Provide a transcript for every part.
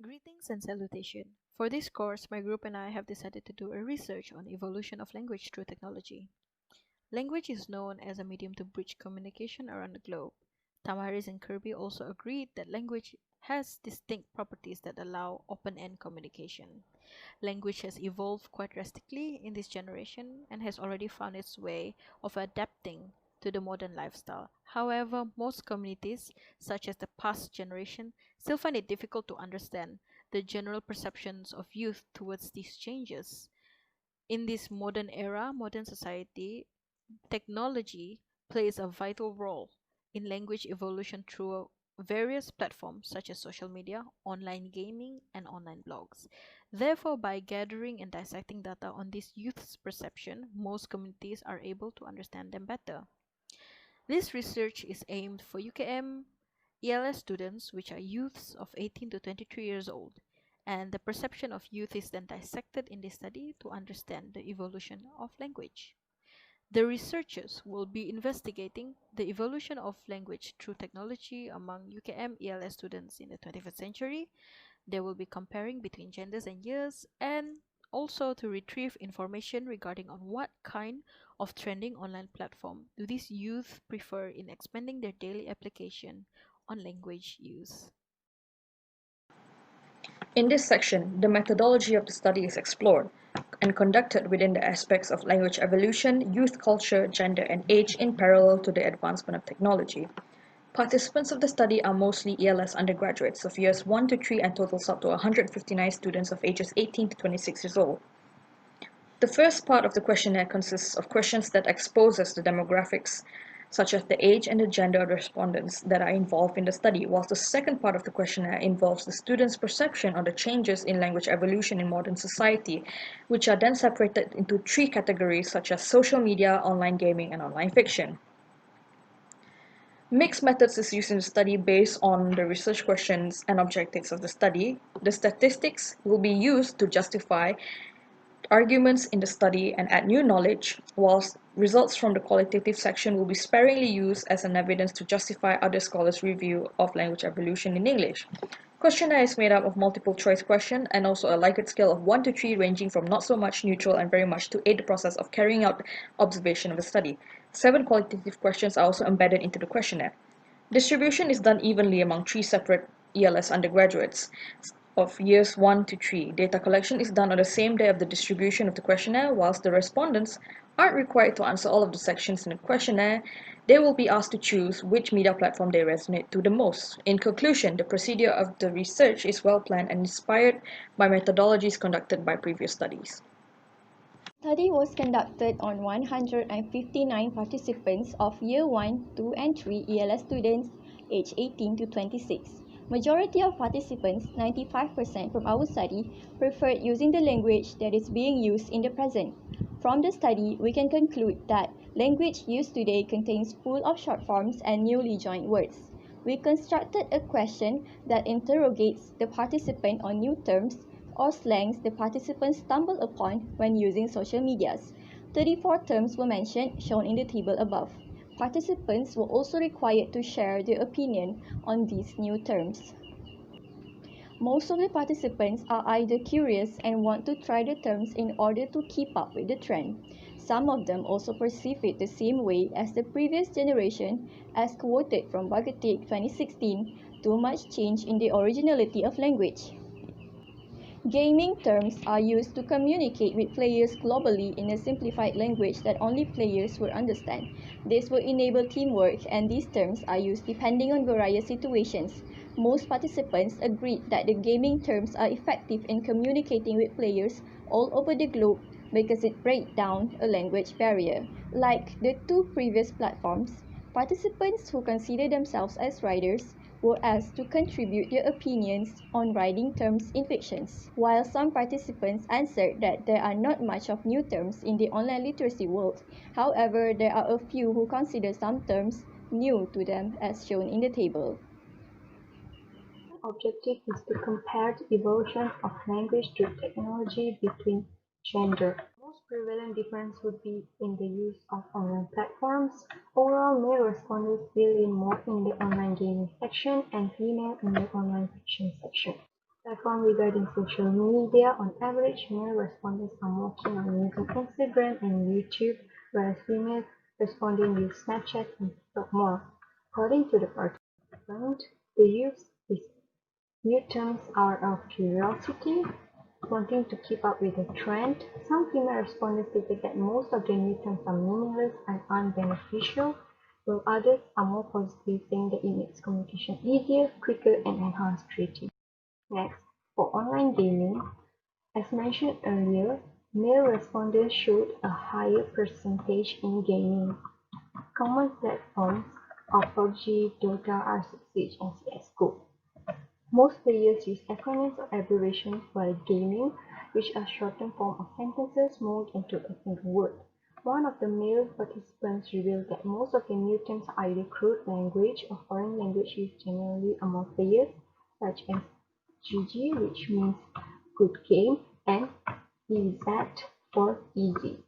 Greetings and salutation. For this course, my group and I have decided to do a research on evolution of language through technology. Language is known as a medium to bridge communication around the globe. Tamaris and Kirby also agreed that language has distinct properties that allow open-end communication. Language has evolved quite drastically in this generation and has already found its way of adapting to the modern lifestyle. However, most communities, such as the past generation, still find it difficult to understand the general perceptions of youth towards these changes. In this modern era, modern society, technology plays a vital role in language evolution through various platforms such as social media, online gaming, and online blogs. Therefore, by gathering and dissecting data on these youth's perception, most communities are able to understand them better. This research is aimed for UKM ELS students, which are youths of 18 to 23 years old, and the perception of youth is then dissected in this study to understand the evolution of language. The researchers will be investigating the evolution of language through technology among UKM ELS students in the 21st century. They will be comparing between genders and years and also to retrieve information regarding on what kind of trending online platform do these youth prefer in expanding their daily application on language use. In this section, the methodology of the study is explored and conducted within the aspects of language evolution, youth culture, gender, and age in parallel to the advancement of technology. Participants of the study are mostly ELS undergraduates of years 1 to 3 and totals up to 159 students of ages 18 to 26 years old. The first part of the questionnaire consists of questions that exposes the demographics, such as the age and the gender of the respondents that are involved in the study, whilst the second part of the questionnaire involves the students' perception on the changes in language evolution in modern society, which are then separated into three categories such as social media, online gaming, and online fiction. Mixed methods is used in the study based on the research questions and objectives of the study. The statistics will be used to justify arguments in the study and add new knowledge, whilst results from the qualitative section will be sparingly used as an evidence to justify other scholars' review of language evolution in English. Questionnaire is made up of multiple choice question and also a Likert scale of 1 to 3 ranging from not so much neutral and very much to aid the process of carrying out observation of the study. 7 qualitative questions are also embedded into the questionnaire. Distribution is done evenly among 3 separate ELS undergraduates of years 1 to 3. Data collection is done on the same day of the distribution of the questionnaire, whilst the respondents aren't required to answer all of the sections in the questionnaire. They will be asked to choose which media platform they resonate to the most. In conclusion, the procedure of the research is well planned and inspired by methodologies conducted by previous studies. The study was conducted on 159 participants of Year 1, 2 and 3 ELS students aged 18 to 26. Majority of participants, 95% from our study, preferred using the language that is being used in the present. From the study, we can conclude that language used today contains full of short forms and newly joined words. We constructed a question that interrogates the participant on new terms or slangs the participants stumble upon when using social medias. 34 terms were mentioned, shown in the table above. Participants were also required to share their opinion on these new terms. Most of the participants are either curious and want to try the terms in order to keep up with the trend. Some of them also perceive it the same way as the previous generation, as quoted from Bagetik 2016, too much change in the originality of language. Gaming terms are used to communicate with players globally in a simplified language that only players will understand. This will enable teamwork, and these terms are used depending on various situations. Most participants agreed that the gaming terms are effective in communicating with players all over the globe because it breaks down a language barrier. Like the two previous platforms, participants who consider themselves as writers were asked to contribute their opinions on writing terms in fictions. While some participants answered that there are not much of new terms in the online literacy world, however, there are a few who consider some terms new to them as shown in the table. Objective is to compare the evolution of language through technology between gender. The most prevalent difference would be in the use of online platforms. Overall, male respondents fill in more in the online gaming section and female in the online fiction section. Platform regarding social media, on average, male respondents are more keen on using Instagram and YouTube, whereas female respondents use Snapchat and TikTok more. According to the participant, they use these new terms out of curiosity, wanting to keep up with the trend. Some female respondents stated that most of the new terms are meaningless and unbeneficial, while others are more positive, saying that it makes communication easier, quicker, and enhanced creativity. Next, for online gaming, as mentioned earlier, male respondents showed a higher percentage in gaming. Common platforms are PUBG, Dota, R6, and CSGO. Most players use acronyms or abbreviations while gaming, which are shortened form of sentences molded into a single word. One of the male participants revealed that most of the new terms are either crude language or foreign language used generally among players, such as GG, which means good game, and EZ for easy.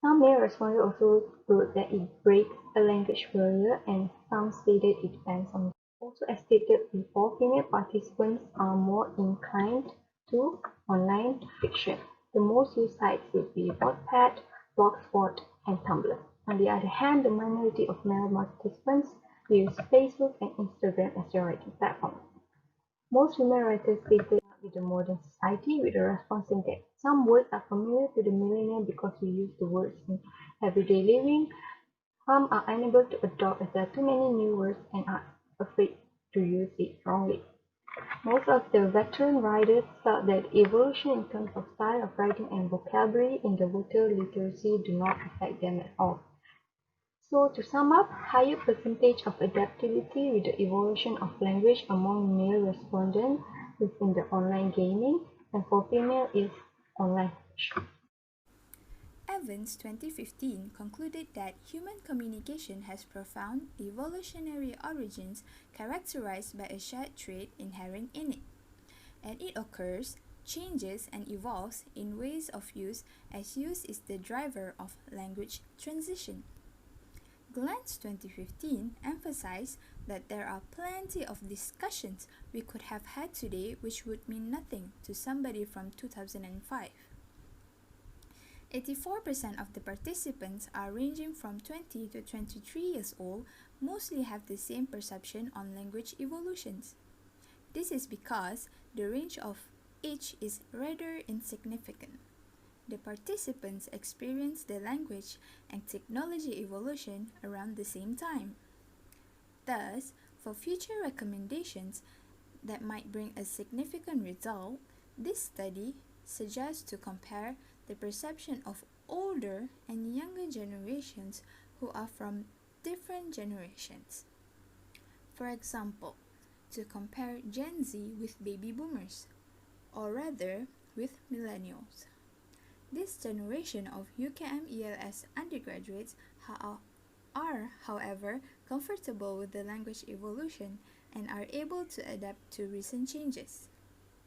Some male respondents also wrote that it breaks a language barrier, and some stated it depends on. Also, as stated before, female participants are more inclined to online fiction. The most used sites would be Wattpad, Blogspot, and Tumblr. On the other hand, the minority of male participants use Facebook and Instagram as their writing platforms. Most female writers stated with the modern society, with a response saying that some words are familiar to the millennial because we use the words in everyday living. Some are unable to adopt as there are too many new words and are afraid to use it wrongly. Most of the veteran writers felt that evolution in terms of style of writing and vocabulary in the voter literacy do not affect them at all. So to sum up, higher percentage of adaptability with the evolution of language among male respondents is in the online gaming, and for female is online fiction. Evans 2015 concluded that human communication has profound evolutionary origins characterized by a shared trait inherent in it, and it occurs, changes, and evolves in ways of use as use is the driver of language transition. Glantz 2015 emphasized that there are plenty of discussions we could have had today which would mean nothing to somebody from 2005. 84% of the participants are ranging from 20 to 23 years old mostly have the same perception on language evolutions. This is because the range of age is rather insignificant. The participants experience the language and technology evolution around the same time. Thus, for future recommendations that might bring a significant result, this study suggests to compare the perception of older and younger generations who are from different generations. For example, to compare Gen Z with baby boomers, or rather with millennials. This generation of UKM ELS undergraduates are, however, comfortable with the language evolution and are able to adapt to recent changes.